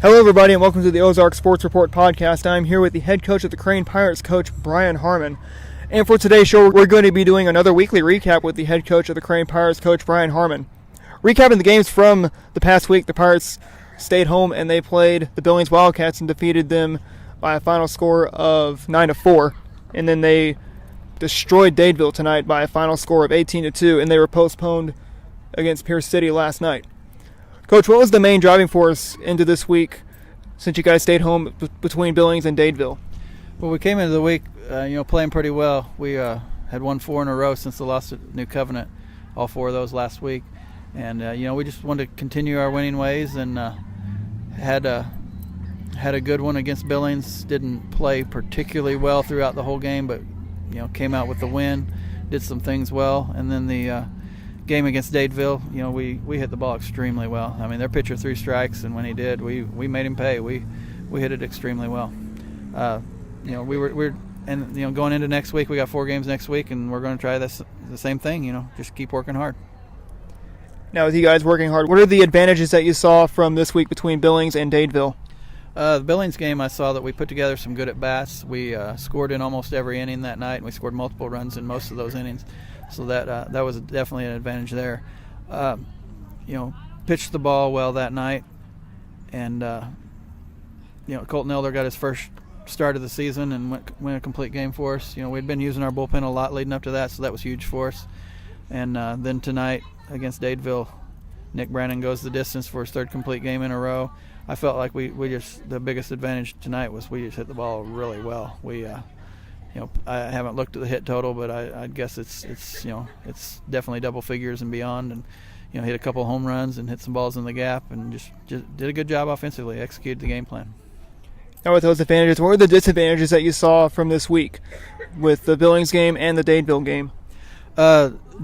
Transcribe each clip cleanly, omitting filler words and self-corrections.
Hello, everybody, and welcome to the Ozarks Sports Report podcast. I'm here with the head coach of the Crane Pirates, Coach Bryan Harmon. And for today's show, we're going to be doing another weekly recap with the head coach of the Crane Pirates, Coach Bryan Harmon. Recapping the games from the past week, the Pirates stayed home and they played the Billings Wildcats and defeated them by a final score of 9-4. And then they destroyed Dadeville tonight by a final score of 18-2, and they were postponed against Pierce City last night. Coach, what was the main driving force into this week since you guys stayed home between Billings and Dadeville? Well, we came into the week, playing pretty well. We had won 4 in a row since the loss at New Covenant, all 4 of those last week. And, we just wanted to continue our winning ways and had a good one against Billings. Didn't play particularly well throughout the whole game, but, came out with the win, did some things well. And then the game against Dadeville, we hit the ball extremely well. I mean, their pitcher threw strikes, and when he did, we made him pay. We hit it extremely well. Going into next week, we got 4 games next week, and we're going to try the same thing. Just keep working hard. Now, with you guys working hard, what are the advantages that you saw from this week between Billings and Dadeville? The Billings game, I saw that we put together some good at-bats. We scored in almost every inning that night, and we scored multiple runs in most of those innings. So that was definitely an advantage there. Pitched the ball well that night, and Colton Elder got his first start of the season and went a complete game for us. We'd been using our bullpen a lot leading up to that, so that was huge for us. And then tonight against Dadeville, Nick Brannon goes the distance for his 3rd complete game in a row. I felt like the biggest advantage tonight was we just hit the ball really well. I haven't looked at the hit total, but I'd guess it's definitely double figures and beyond. And hit a couple home runs and hit some balls in the gap, and just did a good job offensively. Executed the game plan. Now, with those advantages, what were the disadvantages that you saw from this week with the Billings game and the Dadeville game?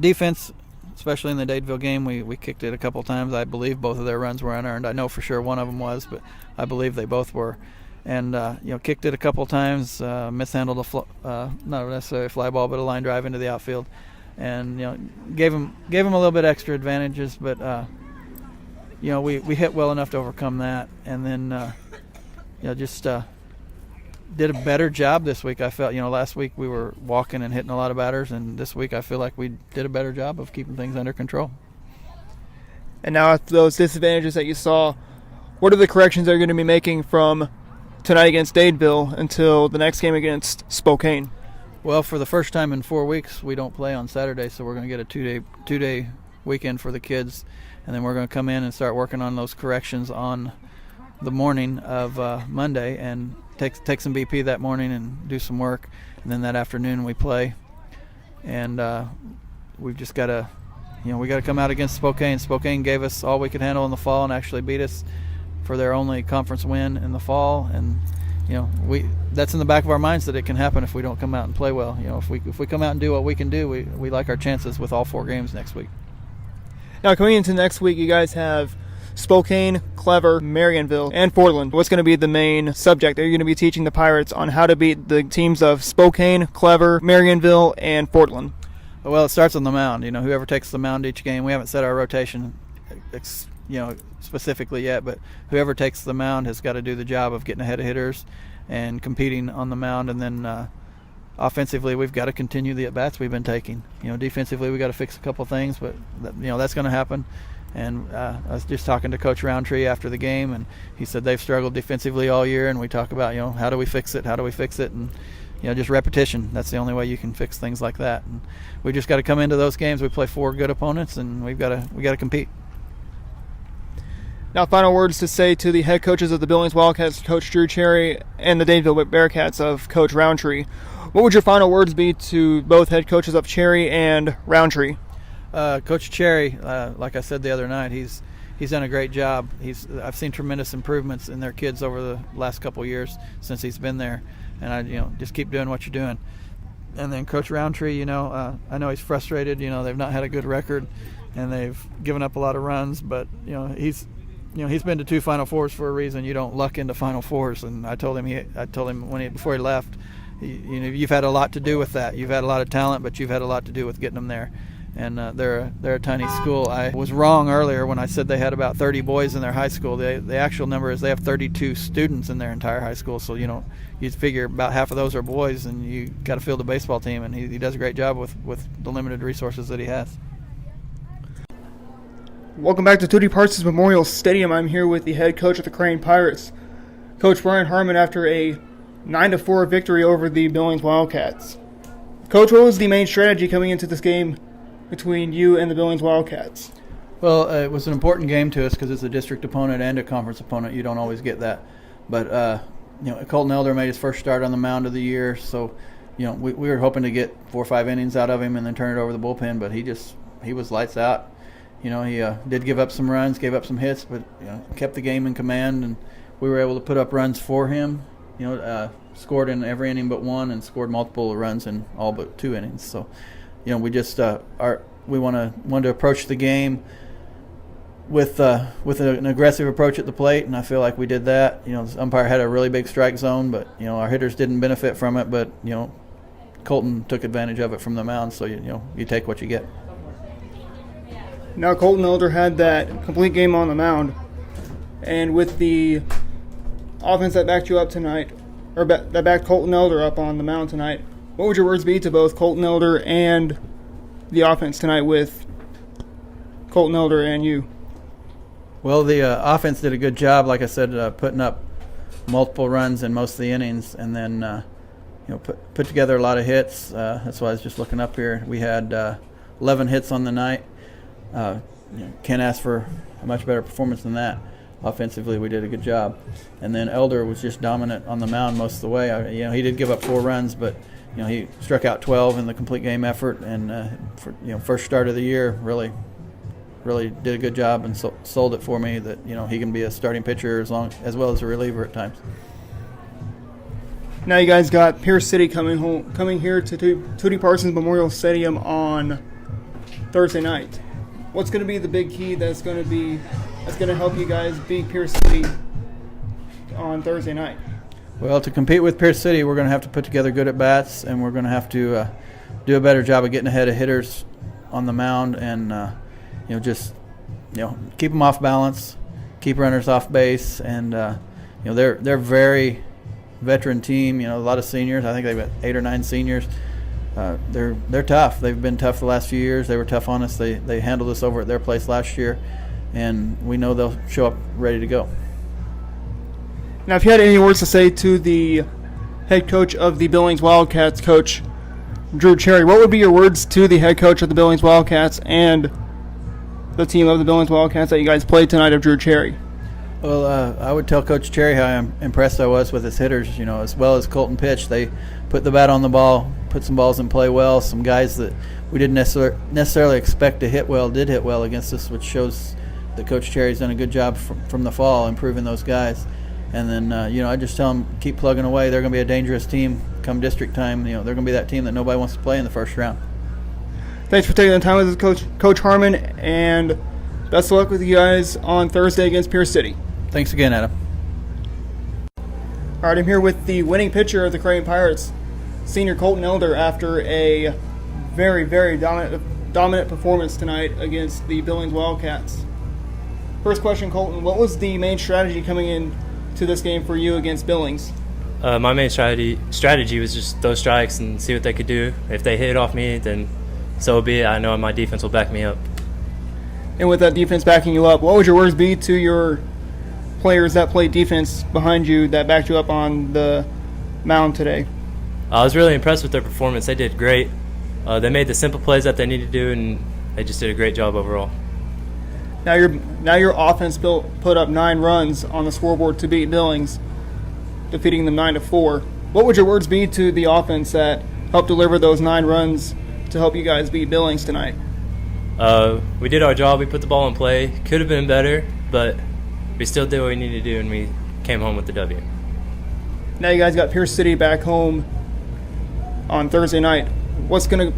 Defense, especially in the Dadeville game, we kicked it a couple times. I believe both of their runs were unearned. I know for sure one of them was, but I believe they both were. And kicked it a couple times, mishandled not necessarily a fly ball, but a line drive into the outfield, and gave him a little bit extra advantages. But we hit well enough to overcome that, and then just did a better job this week. I felt last week we were walking and hitting a lot of batters, and this week I feel like we did a better job of keeping things under control. And now, after those disadvantages that you saw, what are the corrections that you're going to be making from tonight against Dadeville until the next game against Spokane? Well, for the first time in 4 weeks, we don't play on Saturday, so we're going to get a two-day weekend for the kids, and then we're going to come in and start working on those corrections on the morning of Monday, and take some BP that morning and do some work, and then that afternoon we play. And we've just got to, we got to come out against Spokane. Spokane gave us all we could handle in the fall and actually beat us for their only conference win in the fall, and that's in the back of our minds that it can happen if we don't come out and play well. If we come out and do what we can do, we like our chances with all 4 games next week. Now, coming into next week, you guys have Spokane, Clever, Marionville, and Portland. What's going to be the main subject? Are you going to be teaching the Pirates on how to beat the teams of Spokane, Clever, Marionville, and Portland? Well, it starts on the mound. Whoever takes the mound each game. We haven't set our rotation specifically yet, but whoever takes the mound has got to do the job of getting ahead of hitters and competing on the mound. And then offensively, we've got to continue the at-bats we've been taking. Defensively, we've got to fix a couple things, but that's going to happen. And I was just talking to Coach Roundtree after the game, and he said they've struggled defensively all year, and we talk about how do we fix it, and just repetition. That's the only way you can fix things like that. And we just got to come into those games. We play 4 good opponents, and we got to compete. Now, final words to say to the head coaches of the Billings Wildcats, Coach Drew Cherry, and the Dadeville Bearcats of Coach Roundtree. What would your final words be to both head coaches of Cherry and Roundtree? Coach Cherry, like I said the other night, he's done a great job. I've seen tremendous improvements in their kids over the last couple of years since he's been there, and I just keep doing what you're doing. And then Coach Roundtree, I know he's frustrated. They've not had a good record, and they've given up a lot of runs, but he's been to 2 Final Fours for a reason. You don't luck into Final Fours, and I told him before he left, you've had a lot to do with that. You've had a lot of talent, but you've had a lot to do with getting them there. and they're a tiny school. I was wrong earlier when I said they had about 30 boys in their high school. The actual number is they have 32 students in their entire high school. So you figure about half of those are boys, and you got to field a baseball team, and he does a great job with the limited resources that he has. Welcome back to Tootie Parsons Memorial Stadium. I'm here with the head coach of the Crane Pirates, Coach Bryan Harmon, after a 9-4 victory over the Billings Wildcats. Coach, what was the main strategy coming into this game between you and the Billings Wildcats? Well, it was an important game to us because it's a district opponent and a conference opponent. You don't always get that. But, Colton Elder made his first start on the mound of the year, so, we were hoping to get 4 or 5 innings out of him and then turn it over the bullpen, but he was lights out. He did give up some runs, gave up some hits, but, kept the game in command, and we were able to put up runs for him. Scored in every inning but one, and scored multiple runs in all but 2 innings. So, we just we wanted to approach the game with an aggressive approach at the plate, and I feel like we did that. The umpire had a really big strike zone, but our hitters didn't benefit from it. But Colton took advantage of it from the mound. So you take what you get. Now Colton Elder had that complete game on the mound, and with the offense that backed you up tonight, or that backed Colton Elder up on the mound tonight, what would your words be to both Colton Elder and the offense tonight with Colton Elder and you? Well, the offense did a good job, like I said, putting up multiple runs in most of the innings, and then put together a lot of hits. That's why I was just looking up here. We had 11 hits on the night. Can't ask for a much better performance than that. Offensively, we did a good job. And then Elder was just dominant on the mound most of the way. He did give up 4 runs, but he struck out 12 in the complete game effort, and first start of the year, really did a good job and sold it for me that he can be a starting pitcher as well as a reliever at times. Now you guys got Pierce City coming here to Tootie Parsons Memorial Stadium on Thursday night. What's going to be the big key that's going to help you guys beat Pierce City on Thursday night? Well, to compete with Pierce City, we're going to have to put together good at-bats, and we're going to have to do a better job of getting ahead of hitters on the mound, and keep them off balance, keep runners off base, and they're very veteran team. A lot of seniors. I think they've got 8 or 9 seniors. They're tough. They've been tough the last few years. They were tough on us. They handled us over at their place last year, and we know they'll show up ready to go. Now, if you had any words to say to the head coach of the Billings Wildcats, Coach Drew Cherry, what would be your words to the head coach of the Billings Wildcats and the team of the Billings Wildcats that you guys played tonight of Drew Cherry? Well, I would tell Coach Cherry how impressed I was with his hitters. As well as Colton pitched, they put the bat on the ball, put some balls in play well. Some guys that we didn't necessarily expect to hit well did hit well against us, which shows that Coach Cherry's done a good job from the fall improving those guys. And then, I just tell them, keep plugging away. They're going to be a dangerous team come district time. They're going to be that team that nobody wants to play in the first round. Thanks for taking the time with us, Coach Harmon, and best of luck with you guys on Thursday against Pierce City. Thanks again, Adam. All right, I'm here with the winning pitcher of the Crane Pirates, senior Colton Elder, after a very, very dominant performance tonight against the Billings Wildcats. First question, Colton, what was the main strategy coming in to this game for you against Billings? My main strategy was just throw strikes and see what they could do. If they hit off me, then so be it. I know my defense will back me up. And with that defense backing you up, what would your words be to your players that played defense behind you that backed you up on the mound today? I was really impressed with their performance. They did great. They made the simple plays that they needed to do, and they just did a great job overall. Now your offense put up 9 runs on the scoreboard to beat Billings, defeating them 9-4. What would your words be to the offense that helped deliver those 9 runs to help you guys beat Billings tonight? We did our job. We put the ball in play. Could have been better, but we still did what we needed to do, and we came home with the W. Now you guys got Pierce City back home on Thursday night. What's gonna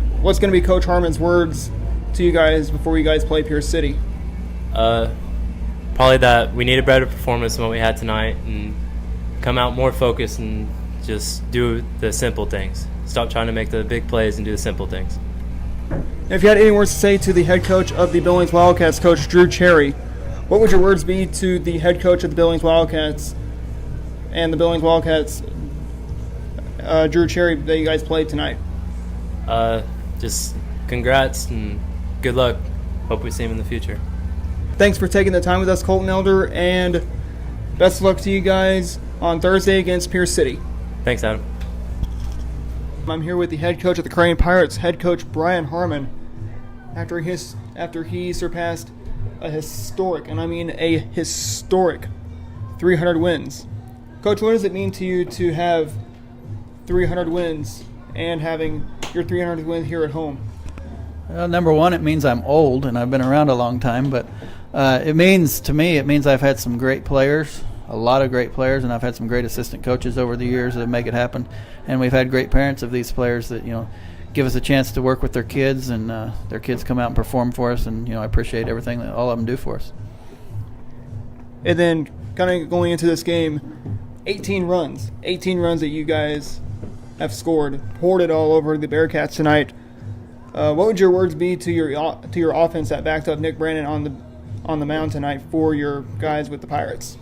be Coach Harmon's words to you guys before you guys play Pierce City? Probably that we need a better performance than what we had tonight, and come out more focused and just do the simple things. Stop trying to make the big plays and do the simple things. If you had any words to say to the head coach of the Billings Wildcats, Coach Drew Cherry, what would your words be to the head coach of the Billings Wildcats and the Billings Wildcats, Drew Cherry, that you guys played tonight? Just congrats and good luck. Hope we see him in the future. Thanks for taking the time with us, Colton Elder, and best of luck to you guys on Thursday against Pierce City. Thanks, Adam. I'm here with the head coach of the Crane Pirates, head coach Bryan Harmon, after he surpassed a historic, and I mean a historic, 300 wins. Coach, what does it mean to you to have 300 wins and having your 300th win here at home? Number one, it means I'm old and I've been around a long time, but it means I've had some great players, a lot of great players, and I've had some great assistant coaches over the years that make it happen. And we've had great parents of these players that, give us a chance to work with their kids, and their kids come out and perform for us, and, I appreciate everything that all of them do for us. And then kind of going into this game, 18 runs that you guys have scored, poured it all over the Bearcats tonight. What would your words be to your offense that backed up Nick Brandon on the mound tonight for your guys with the Pirates?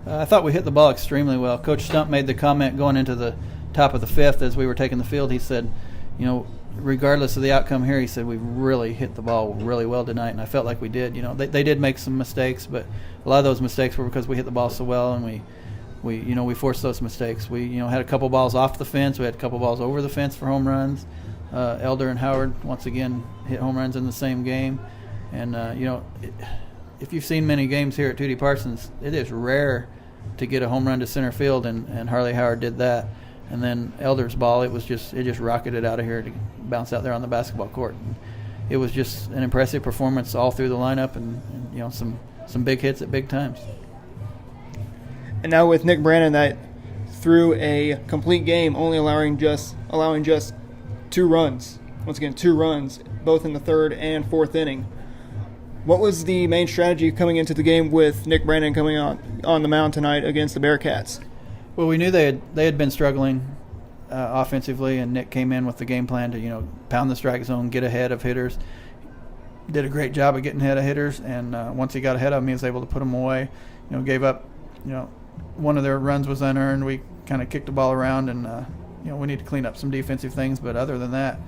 I thought we hit the ball extremely well. Coach Stump made the comment going into the top of the fifth as we were taking the field. He said, regardless of the outcome here, he said we really hit the ball really well tonight, and I felt like we did. They did make some mistakes, but a lot of those mistakes were because we hit the ball so well, and we forced those mistakes. We had a couple balls off the fence. We had a couple balls over the fence for home runs. Elder and Howard once again hit home runs in the same game, and if you've seen many games here at Tootie Parsons, it is rare to get a home run to center field, and Harley Howard did that. And then Elder's ball, it just rocketed out of here to bounce out there on the basketball court. And it was just an impressive performance all through the lineup, and some big hits at big times. And now with Nick Brandon, that threw a complete game, only allowing just 2 runs. Once again, 2 runs, both in the third and fourth inning. What was the main strategy coming into the game with Nick Brandon coming on the mound tonight against the Bearcats? Well, we knew they had been struggling offensively, and Nick came in with the game plan to pound the strike zone, get ahead of hitters. Did a great job of getting ahead of hitters, and once he got ahead of them, he was able to put them away. Gave up. One of their runs was unearned. We kind of kicked the ball around, and we need to clean up some defensive things. But other than that,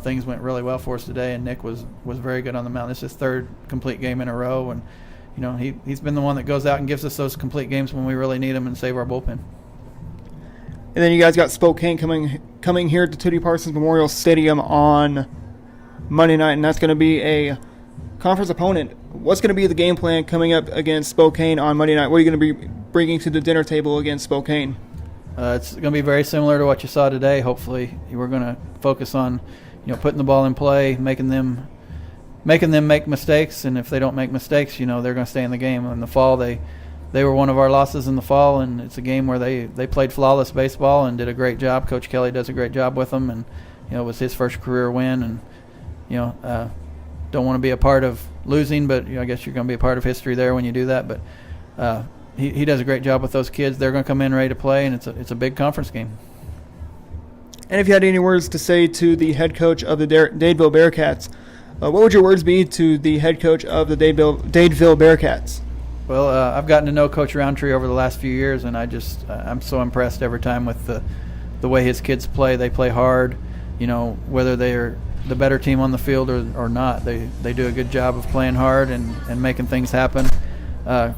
things went really well for us today, and Nick was very good on the mound. This is his 3rd complete game in a row, and he's been the one that goes out and gives us those complete games when we really need them and save our bullpen. And then you guys got Spokane coming here to Tootie Parsons Memorial Stadium on Monday night, and that's going to be a conference opponent. What's going to be the game plan coming up against Spokane on Monday night? What are you going to be bringing to the dinner table against Spokane? It's going to be very similar to what you saw today. Hopefully, we're going to focus on, putting the ball in play, making them make mistakes, and if they don't make mistakes, they're going to stay in the game. In the fall, they were one of our losses in the fall, and it's a game where they played flawless baseball and did a great job. Coach Kelly does a great job with them, and it was his first career win, and don't want to be a part of losing, but I guess you're going to be a part of history there when you do that. But he does a great job with those kids. They're going to come in ready to play, and it's a big conference game. And if you had any words to say to the head coach of the Dadeville Bearcats, what would your words be to the head coach of the Dadeville Bearcats? Well, I've gotten to know Coach Roundtree over the last few years, and I'm so impressed every time with the way his kids play. They play hard, whether they're the better team on the field or not. They do a good job of playing hard and making things happen.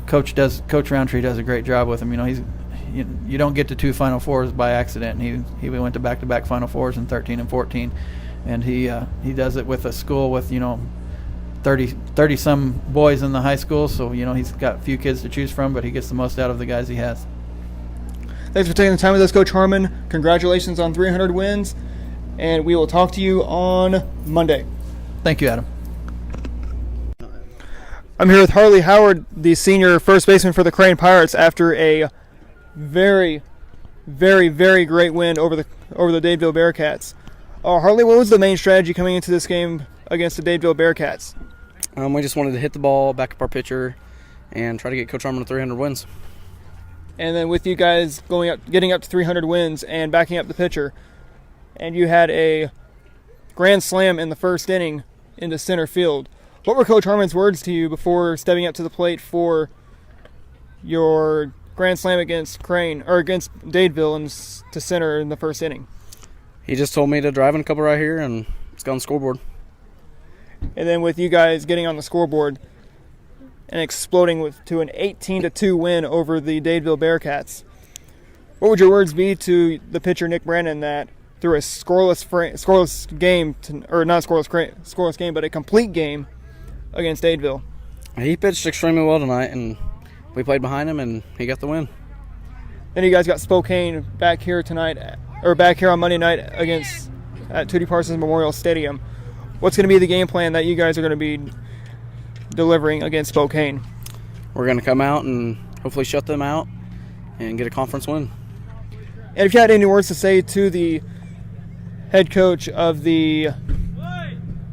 Coach Roundtree does a great job with them. You don't get to 2 Final Fours by accident. He went to back-to-back Final Fours in 13 and 14, and he does it with a school with 30 some boys in the high school, so he's got a few kids to choose from, but he gets the most out of the guys he has. Thanks for taking the time with us, Coach Harmon. Congratulations on 300 wins, and we will talk to you on Monday. Thank you, Adam. I'm here with Harley Howard, the senior first baseman for the Crane Pirates, after a very, very, very great win over the Dadeville Bearcats. Harley, what was the main strategy coming into this game against the Dadeville Bearcats? We just wanted to hit the ball, back up our pitcher, and try to get Coach Harmon to 300 wins. And then with you guys getting up to 300 wins and backing up the pitcher, and you had a grand slam in the first inning into center field. What were Coach Harmon's words to you before stepping up to the plate for your grand slam against Dadeville and to center in the first inning? He just told me to drive in a couple right here, and it's got on the scoreboard. And then with you guys getting on the scoreboard and exploding to an 18-2 win over the Dadeville Bearcats, what would your words be to the pitcher Nick Brandon that through a scoreless game, scoreless game, but a complete game against Dadeville? He pitched extremely well tonight, and we played behind him, and he got the win. Then you guys got Spokane back here on Monday night at Tootie Parsons Memorial Stadium. What's going to be the game plan that you guys are going to be delivering against Spokane? We're going to come out and hopefully shut them out and get a conference win. And if you had any words to say to the head coach of the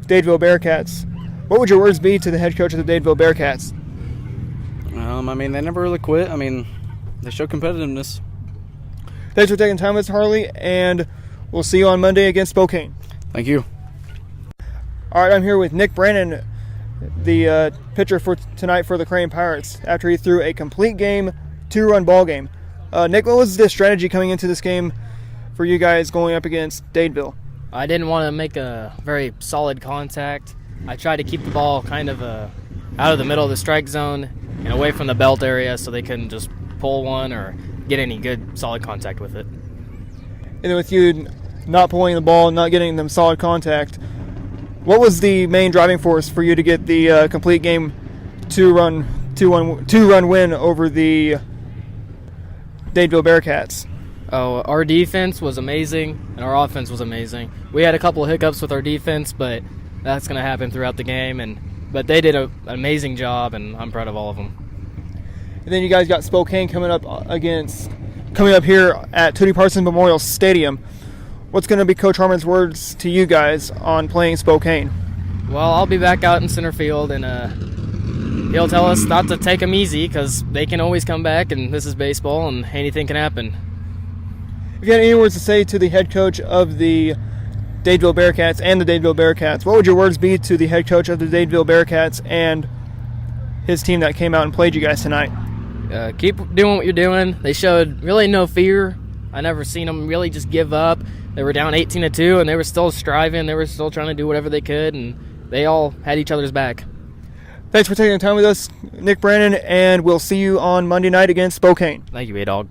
Dadeville Bearcats, what would your words be to the head coach of the Dadeville Bearcats? They never really quit. They show competitiveness. Thanks for taking time with us, Harley, and we'll see you on Monday against Spokane. Thank you. All right, I'm here with Nick Brandon, the pitcher for tonight for the Crane Pirates, after he threw a complete game, 2-run ball game. Nick, what was the strategy coming into this game for you guys going up against Dadeville? I didn't want to make a very solid contact. I tried to keep the ball kind of out of the middle of the strike zone and away from the belt area so they couldn't just pull one or get any good solid contact with it. And then with you not pulling the ball and not getting them solid contact, what was the main driving force for you to get the complete game 2-run win over the Dadeville Bearcats? Oh, our defense was amazing and our offense was amazing. We had a couple of hiccups with our defense, but that's going to happen throughout the game. But they did an amazing job, and I'm proud of all of them. And then you guys got Spokane coming up here at Tootie Parsons Memorial Stadium. What's going to be Coach Harmon's words to you guys on playing Spokane? Well, I'll be back out in center field, and he'll tell us not to take them easy because they can always come back, and this is baseball, and anything can happen. If you had any words to say to the head coach of the Dadeville Bearcats and the Dadeville Bearcats, what would your words be to the head coach of the Dadeville Bearcats and his team that came out and played you guys tonight? Keep doing what you're doing. They showed really no fear. I never seen them really just give up. They were down 18-2, and they were still striving. They were still trying to do whatever they could, and they all had each other's back. Thanks for taking the time with us, Nick Brandon, and we'll see you on Monday night against Spokane. Thank you, A-Dog.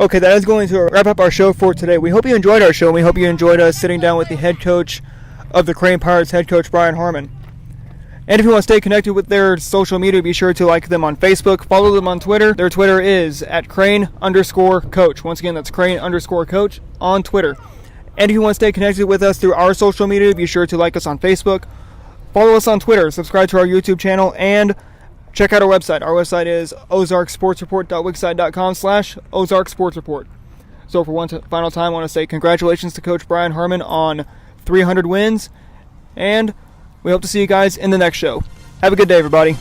Okay, that is going to wrap up our show for today. We hope you enjoyed our show, and we hope you enjoyed us sitting down with the head coach of the Crane Pirates, head coach Bryan Harmon. And if you want to stay connected with their social media, be sure to like them on Facebook, follow them on Twitter. Their Twitter is @Crane_Coach. Once again, that's Crane_Coach on Twitter. And if you want to stay connected with us through our social media, be sure to like us on Facebook, follow us on Twitter, subscribe to our YouTube channel, and check out our website. Our website is ozarksportsreport.wixsite.com/ozarksportsreport. So for one final time, I want to say congratulations to Coach Bryan Harmon on 300 wins, and we hope to see you guys in the next show. Have a good day, everybody.